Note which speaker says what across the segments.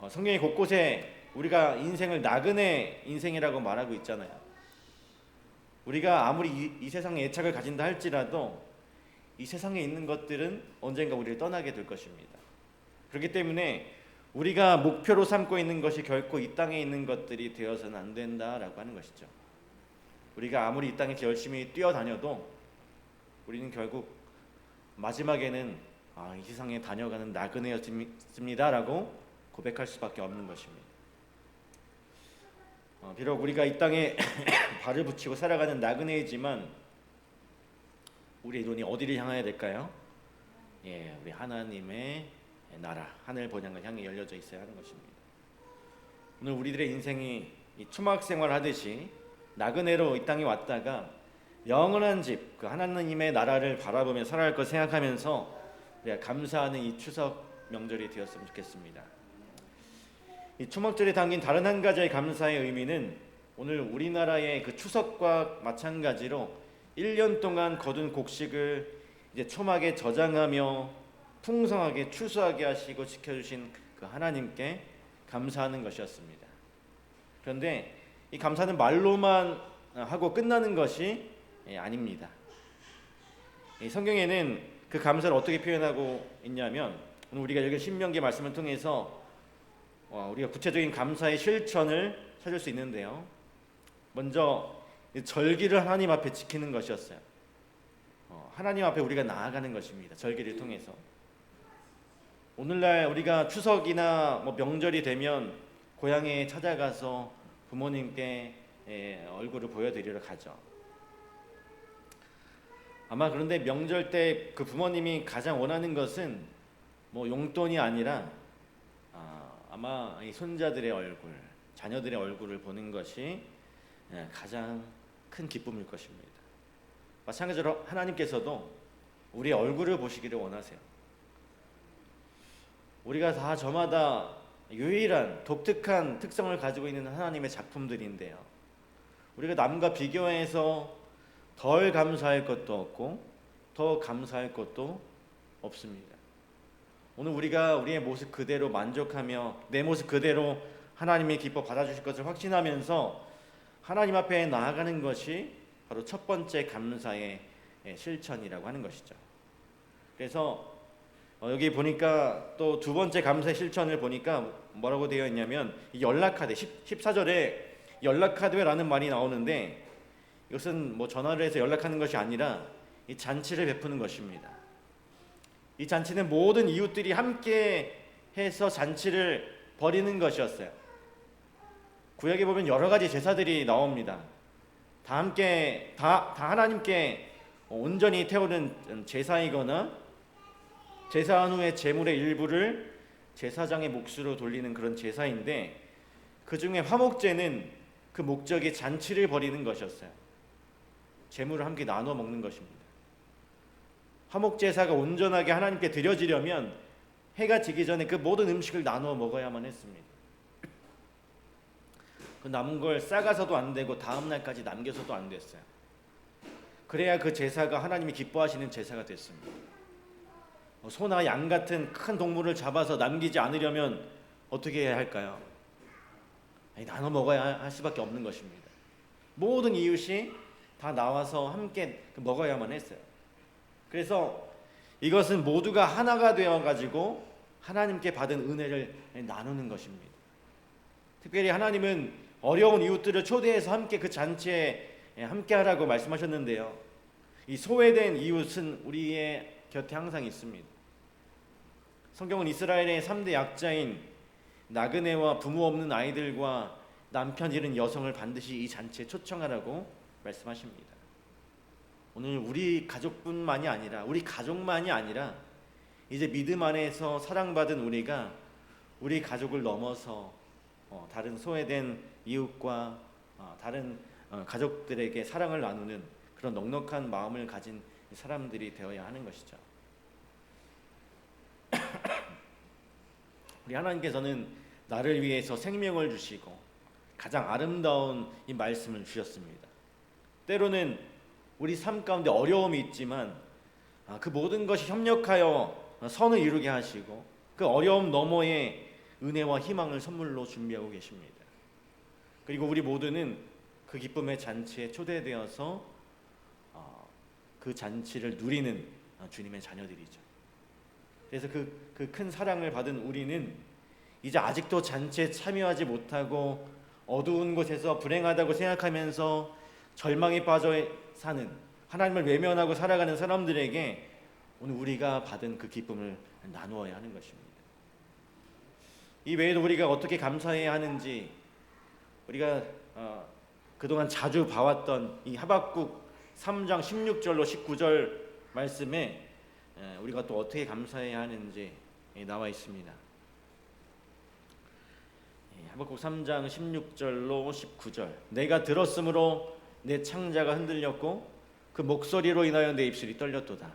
Speaker 1: 성경이 곳곳에 우리가 인생을 나그네 인생이라고 말하고 있잖아요. 우리가 아무리 이 세상에 애착을 가진다 할지라도 이 세상에 있는 것들은 언젠가 우리를 떠나게 될 것입니다. 그렇기 때문에 우리가 목표로 삼고 있는 것이 결코 이 땅에 있는 것들이 되어서는 안 된다라고 하는 것이죠. 우리가 아무리 이 땅에서 열심히 뛰어다녀도 우리는 결국 마지막에는 이 세상에 다녀가는 나그네였습니다라고 고백할 수밖에 없는 것입니다. 비록 우리가 이 땅에 발을 붙이고 살아가는 나그네이지만 우리의 눈이 어디를 향해야 될까요? 우리 하나님의 나라, 하늘 본향을 향해 열려져 있어야 하는 것입니다. 오늘 우리들의 인생이 이 초막 생활하듯이 나그네로 이 땅에 왔다가 영원한 집, 그 하나님의 나라를 바라보며 살아갈 것 생각하면서 우리가 감사하는 이 추석 명절이 되었으면 좋겠습니다. 이 초막절에 담긴 다른 한 가지의 감사의 의미는 오늘 우리나라의 그 추석과 마찬가지로 1년 동안 거둔 곡식을 이제 초막에 저장하며 풍성하게 추수하게 하시고 지켜주신 그 하나님께 감사하는 것이었습니다. 그런데 이 감사는 말로만 하고 끝나는 것이 아닙니다. 이 성경에는 그 감사를 어떻게 표현하고 있냐면 오늘 우리가 읽은 신명기 말씀을 통해서 우리가 구체적인 감사의 실천을 찾을 수 있는데요. 먼저 절기를 하나님 앞에 지키는 것이었어요. 하나님 앞에 우리가 나아가는 것입니다. 절기를 통해서. 오늘날 우리가 추석이나 명절이 되면 고향에 찾아가서 부모님께 얼굴을 보여드리러 가죠. 아마 그런데 명절 때 그 부모님이 가장 원하는 것은 용돈이 아니라 아마 이 손자들의 얼굴, 자녀들의 얼굴을 보는 것이 가장 큰 기쁨일 것입니다. 마찬가지로 하나님께서도 우리의 얼굴을 보시기를 원하세요. 우리가 다 저마다 유일한 독특한 특성을 가지고 있는 하나님의 작품들인데요. 우리가 남과 비교해서 덜 감사할 것도 없고 더 감사할 것도 없습니다. 오늘 우리가 우리의 모습 그대로 만족하며 내 모습 그대로 하나님이 기뻐 받아주실 것을 확신하면서 하나님 앞에 나아가는 것이 바로 첫 번째 감사의 실천이라고 하는 것이죠. 그래서 여기 보니까 또 두 번째 감사의 실천을 보니까 뭐라고 되어 있냐면 연락하되 14절에 연락하되라는 말이 나오는데 이것은 전화를 해서 연락하는 것이 아니라 이 잔치를 베푸는 것입니다. 이 잔치는 모든 이웃들이 함께 해서 잔치를 벌이는 것이었어요. 구약에 보면 여러 가지 제사들이 나옵니다. 다 함께 다 하나님께 온전히 태우는 제사이거나 제사한 후에 제물의 일부를 제사장의 몫으로 돌리는 그런 제사인데 그 중에 화목제는 그 목적이 잔치를 벌이는 것이었어요. 제물을 함께 나눠 먹는 것입니다. 화목제사가 온전하게 하나님께 드려지려면 해가 지기 전에 그 모든 음식을 나눠 먹어야만 했습니다. 그 남은 걸 싸가서도 안 되고 다음 날까지 남겨서도 안 됐어요. 그래야 그 제사가 하나님이 기뻐하시는 제사가 됐습니다. 소나 양 같은 큰 동물을 잡아서 남기지 않으려면 어떻게 해야 할까요? 나눠 먹어야 할 수밖에 없는 것입니다. 모든 이웃이 다 나와서 함께 먹어야만 했어요. 그래서 이것은 모두가 하나가 되어가지고 하나님께 받은 은혜를 나누는 것입니다. 특별히 하나님은 어려운 이웃들을 초대해서 함께 그 잔치에 함께하라고 말씀하셨는데요. 이 소외된 이웃은 우리의 곁에 항상 있습니다. 성경은 이스라엘의 3대 약자인 나그네와 부모 없는 아이들과 남편 잃은 여성을 반드시 이 잔치에 초청하라고 말씀하십니다. 오늘 우리 가족뿐만이 아니라 우리 가족만이 아니라 이제 믿음 안에서 사랑받은 우리가 우리 가족을 넘어서 다른 소외된 이웃과 다른 가족들에게 사랑을 나누는 그런 넉넉한 마음을 가진 사람들이 되어야 하는 것이죠. 우리 하나님께서는 나를 위해서 생명을 주시고 가장 아름다운 이 말씀을 주셨습니다. 때로는 우리 삶 가운데 어려움이 있지만 그 모든 것이 협력하여 선을 이루게 하시고 그 어려움 너머에 은혜와 희망을 선물로 준비하고 계십니다. 그리고 우리 모두는 그 기쁨의 잔치에 초대되어서 그 잔치를 누리는 주님의 자녀들이죠. 그래서 그 큰 사랑을 받은 우리는 이제 아직도 잔치에 참여하지 못하고 어두운 곳에서 불행하다고 생각하면서 절망에 빠져 사는, 하나님을 외면하고 살아가는 사람들에게 오늘 우리가 받은 그 기쁨을 나누어야 하는 것입니다. 이 외에도 우리가 어떻게 감사해야 하는지, 우리가 그동안 자주 봐왔던 이 하박국 3장 16절로 19절 말씀에 우리가 또 어떻게 감사해야 하는지 나와 있습니다. 하박국 3장 16절로 19절. 내가 들었으므로 내 창자가 흔들렸고 그 목소리로 인하여 내 입술이 떨렸도다.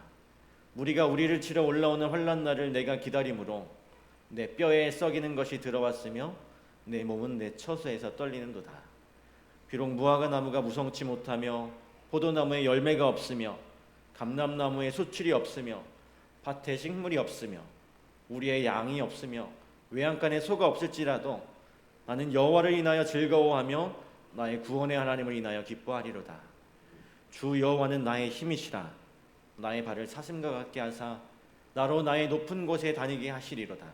Speaker 1: 무리가 우리를 치러 올라오는 환난 날을 내가 기다림으로 내 뼈에 썩이는 것이 들어왔으며 내 몸은 내 처소에서 떨리는도다. 비록 무화과 나무가 무성치 못하며 포도나무에 열매가 없으며 감람나무에 수출이 없으며 밭에 식물이 없으며 우리의 양이 없으며 외양간에 소가 없을지라도 나는 여호와를 인하여 즐거워하며 나의 구원의 하나님을 인하여 기뻐하리로다. 주 여호와는 나의 힘이시라. 나의 발을 사슴과 같게 하사 나로 나의 높은 곳에 다니게 하시리로다.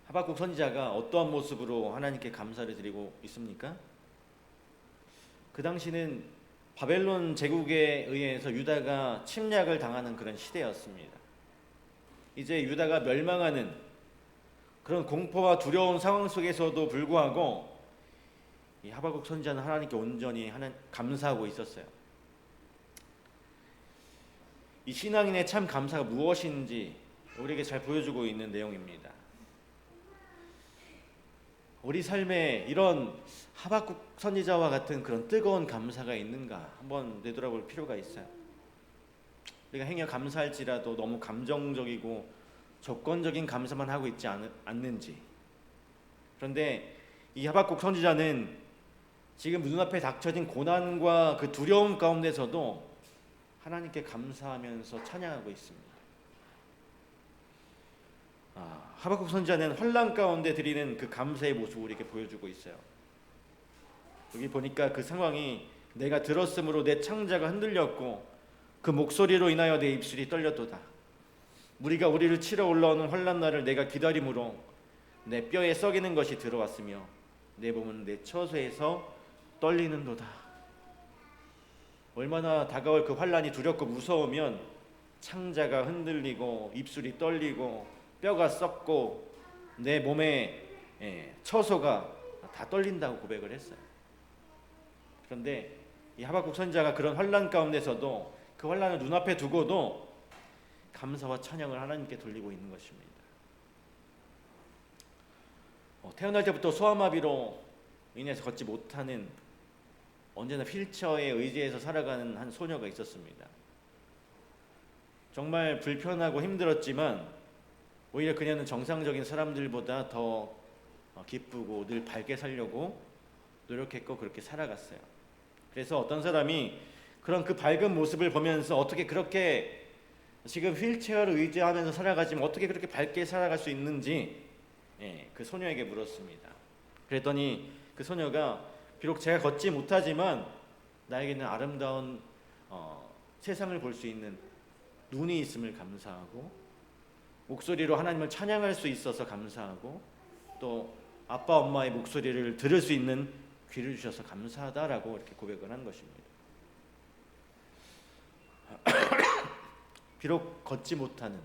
Speaker 1: 하박국 선지자가 어떠한 모습으로 하나님께 감사를 드리고 있습니까? 그 당시는 바벨론 제국에 의해서 유다가 침략을 당하는 그런 시대였습니다. 이제 유다가 멸망하는 그런 공포와 두려운 상황 속에서도 불구하고 이 하박국 선지자는 하나님께 온전히 감사하고 있었어요. 이 신앙인의 참 감사가 무엇인지 우리에게 잘 보여주고 있는 내용입니다. 우리 삶에 이런 하박국 선지자와 같은 그런 뜨거운 감사가 있는가 한번 되돌아볼 필요가 있어요. 우리가 행여 감사할지라도 너무 감정적이고 조건적인 감사만 하고 있지 않는지. 그런데 이 하박국 선지자는 지금 눈앞에 닥쳐진 고난과 그 두려움 가운데서도 하나님께 감사하면서 찬양하고 있습니다. 하박국 선지자는 환난 가운데 드리는 그 감사의 모습을 우리에게 보여주고 있어요. 여기 보니까 그 상황이 내가 들었으므로 내 창자가 흔들렸고 그 목소리로 인하여 내 입술이 떨렸도다. 무리가 우리를 치러 올라오는 환난 날을 내가 기다림으로 내 뼈에 썩이는 것이 들어왔으며 내 몸은 내 처소에서 떨리는도다. 얼마나 다가올 그 환난이 두렵고 무서우면 창자가 흔들리고 입술이 떨리고 뼈가 썩고 내 몸의 처소가 다 떨린다고 고백을 했어요. 그런데 이 하박국 선지자가 그런 환난 가운데서도 그 환난을 눈앞에 두고도 감사와 찬양을 하나님께 돌리고 있는 것입니다. 태어날 때부터 소아마비로 인해서 걷지 못하는, 언제나 휠체어에 의지해서 살아가는 한 소녀가 있었습니다. 정말 불편하고 힘들었지만 오히려 그녀는 정상적인 사람들보다 더 기쁘고 늘 밝게 살려고 노력했고 그렇게 살아갔어요. 그래서 어떤 사람이 그런 그 밝은 모습을 보면서 어떻게 그렇게 지금 휠체어를 의지하면서 살아가지만 어떻게 그렇게 밝게 살아갈 수 있는지 그 소녀에게 물었습니다. 그랬더니 그 소녀가 비록 제가 걷지 못하지만 나에게는 아름다운 세상을 볼 수 있는 눈이 있음을 감사하고 목소리로 하나님을 찬양할 수 있어서 감사하고 또 아빠 엄마의 목소리를 들을 수 있는 귀를 주셔서 감사하다라고 이렇게 고백을 한 것입니다. 비록 걷지 못하는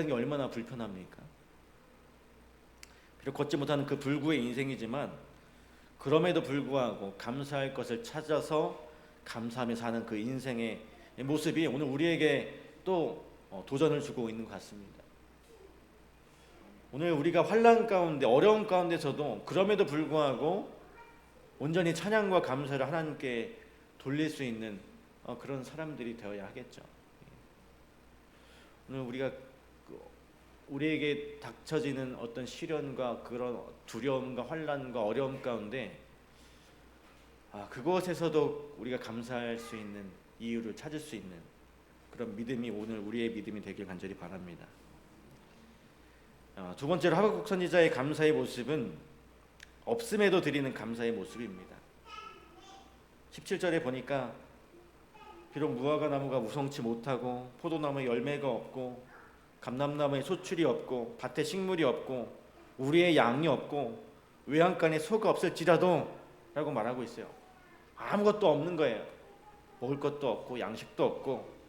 Speaker 1: 게 얼마나 불편합니까? 비록 걷지 못하는 그 불구의 인생이지만 그럼에도 불구하고 감사할 것을 찾아서 감사하며 사는 그 인생의 모습이 오늘 우리에게 또 도전을 주고 있는 것 같습니다. 오늘 우리가 환난 가운데 어려운 가운데서도 그럼에도 불구하고 온전히 찬양과 감사를 하나님께 돌릴 수 있는 그런 사람들이 되어야 하겠죠. 오늘 우리가 우리에게 닥쳐지는 어떤 시련과 그런 두려움과 환난과 어려움 가운데 그것에서도 우리가 감사할 수 있는 이유를 찾을 수 있는 그런 믿음이 오늘 우리의 믿음이 되길 간절히 바랍니다. 두 번째로 하박국 선지자의 감사의 모습은 없음에도 드리는 감사의 모습입니다. 17절에 보니까 비록 무화과 나무가 무성치 못하고 포도나무에 열매가 없고 감람나무에 소출이 없고 밭에 식물이 없고 우리의 양이 없고 외양간에 소가 없을지라도 라고 말하고 있어요. 아무것도 없는 거예요. 먹을 것도 없고 양식도 없고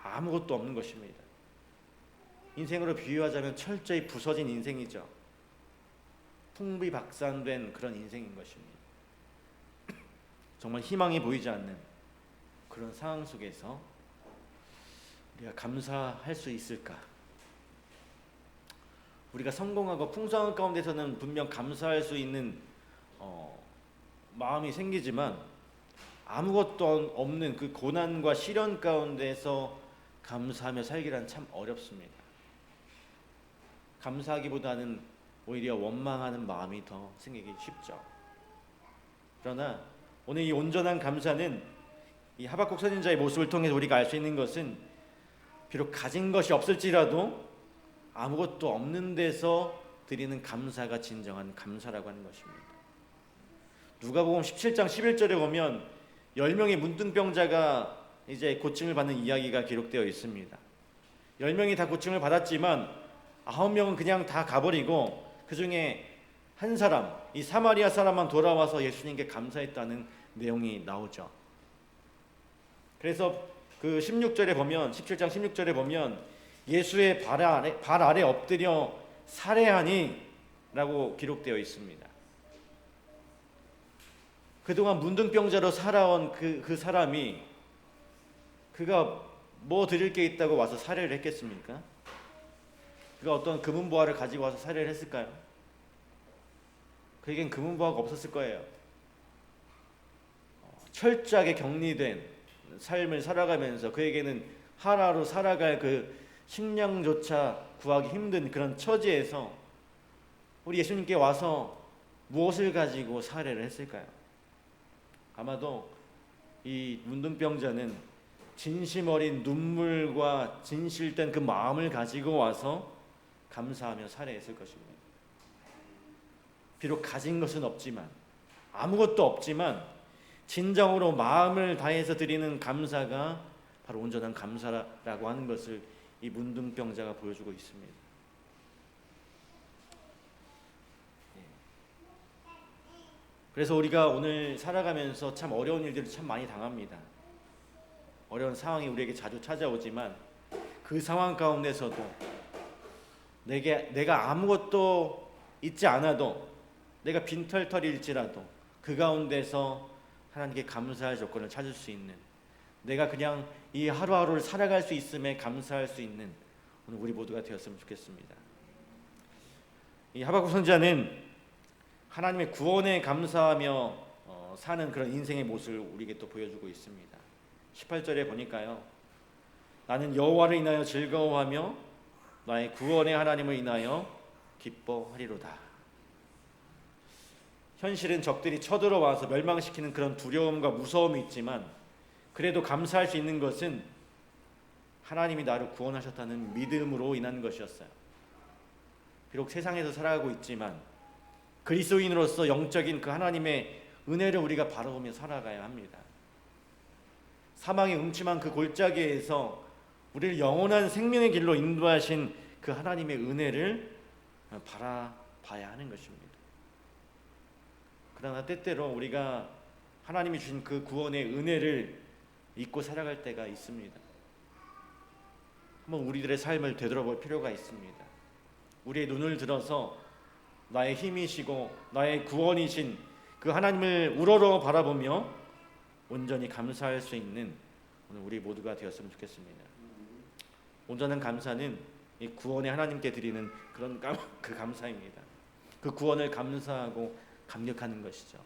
Speaker 1: 아무것도 없는 것입니다. 인생으로 비유하자면 철저히 부서진 인생이죠. 풍비박산된 그런 인생인 것입니다. 정말 희망이 보이지 않는 그런 상황 속에서 우리가 감사할 수 있을까? 우리가 성공하고 풍성한 가운데서는 분명 감사할 수 있는 마음이 생기지만 아무것도 없는 그 고난과 시련 가운데서 감사하며 살기란 참 어렵습니다. 감사하기보다는 오히려 원망하는 마음이 더 생기기 쉽죠. 그러나 오늘 이 온전한 감사는 이 하박국 선지자의 모습을 통해서 우리가 알 수 있는 것은 비록 가진 것이 없을지라도 아무것도 없는 데서 드리는 감사가 진정한 감사라고 하는 것입니다. 누가복음 17장 11절에 보면 10명의 문둥병자가 이제 고침을 받는 이야기가 기록되어 있습니다. 10명이 다 고침을 받았지만 9명은 그냥 다 가버리고 그 중에 한 사람, 이 사마리아 사람만 돌아와서 예수님께 감사했다는 내용이 나오죠. 그래서 그 16절에 보면 17장 16절에 보면 예수의 발 아래 엎드려 살해하니 라고 기록되어 있습니다. 그동안 문둥병자로 살아온 그 사람이 그가 뭐 드릴 게 있다고 와서 살해를 했겠습니까? 그가 어떤 금은보화를 가지고 와서 살해를 했을까요? 그에겐 금은보화가 없었을 거예요. 철저하게 격리된 삶을 살아가면서 그에게는 하루하루 살아갈 그 식량조차 구하기 힘든 그런 처지에서 우리 예수님께 와서 무엇을 가지고 살해를 했을까요? 아마도 이 문둥병자는 진심 어린 눈물과 진실된 그 마음을 가지고 와서 감사하며 살해했을 것입니다. 비록 가진 것은 없지만 아무것도 없지만 진정으로 마음을 다해서 드리는 감사가 바로 온전한 감사라고 하는 것을 이 문둥병자가 보여주고 있습니다. 그래서 우리가 오늘 살아가면서 참 어려운 일들을 참 많이 당합니다. 어려운 상황이 우리에게 자주 찾아오지만 그 상황 가운데서도 내가 아무것도 있지 않아도 내가 빈털털일지라도 그 가운데서 하나님께 감사할 조건을 찾을 수 있는, 내가 그냥 이 하루하루를 살아갈 수 있음에 감사할 수 있는 오늘 우리 모두가 되었으면 좋겠습니다. 이 하박국 선지자는 하나님의 구원에 감사하며 사는 그런 인생의 모습을 우리에게 또 보여주고 있습니다. 18절에 보니까요, 나는 여호와를 인하여 즐거워하며 나의 구원의 하나님을 인하여 기뻐하리로다. 현실은 적들이 쳐들어와서 멸망시키는 그런 두려움과 무서움이 있지만 그래도 감사할 수 있는 것은 하나님이 나를 구원하셨다는 믿음으로 인한 것이었어요. 비록 세상에서 살아가고 있지만 그리스도인으로서 영적인 그 하나님의 은혜를 우리가 바라보며 살아가야 합니다. 사망의 음침한 그 골짜기에서 우리를 영원한 생명의 길로 인도하신 그 하나님의 은혜를 바라봐야 하는 것입니다. 그러나 때때로 우리가 하나님이 주신 그 구원의 은혜를 잊고 살아갈 때가 있습니다. 한번 우리들의 삶을 되돌아볼 필요가 있습니다. 우리의 눈을 들어서 나의 힘이시고 나의 구원이신 그 하나님을 우러러 바라보며 온전히 감사할 수 있는 오늘 우리 모두가 되었으면 좋겠습니다. 온전한 감사는 이 구원의 하나님께 드리는 그런 그 감사입니다. 그 구원을 감사하고 감격하는 것이죠.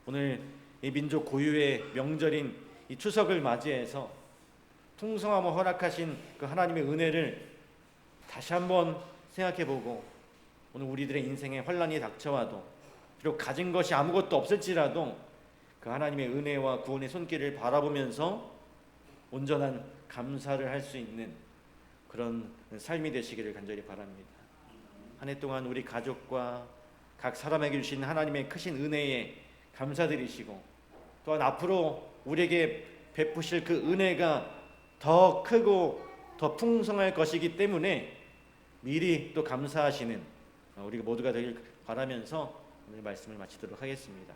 Speaker 1: 오늘 이 민족 고유의 명절인 이 추석을 맞이해서 풍성함을 허락하신 그 하나님의 은혜를 다시 한번 생각해보고 오늘 우리들의 인생에 환난이 닥쳐와도 비록 가진 것이 아무것도 없을지라도 그 하나님의 은혜와 구원의 손길을 바라보면서 온전한 감사를 할 수 있는 그런 삶이 되시기를 간절히 바랍니다. 한 해 동안 우리 가족과 각 사람에게 주신 하나님의 크신 은혜에 감사드리시고, 또한 앞으로 우리에게 베푸실 그 은혜가 더 크고 더 풍성할 것이기 때문에 미리 또 감사하시는 우리가 모두가 되길 바라면서 오늘 말씀을 마치도록 하겠습니다.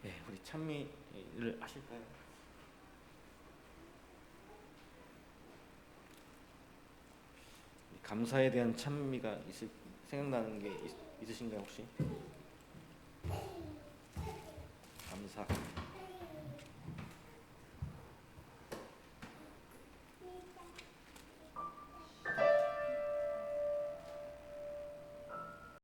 Speaker 1: 네, 우리 찬미를 하실까요? 감사에 대한 찬미가 생각나는 게 있으신가요 혹시? 감사.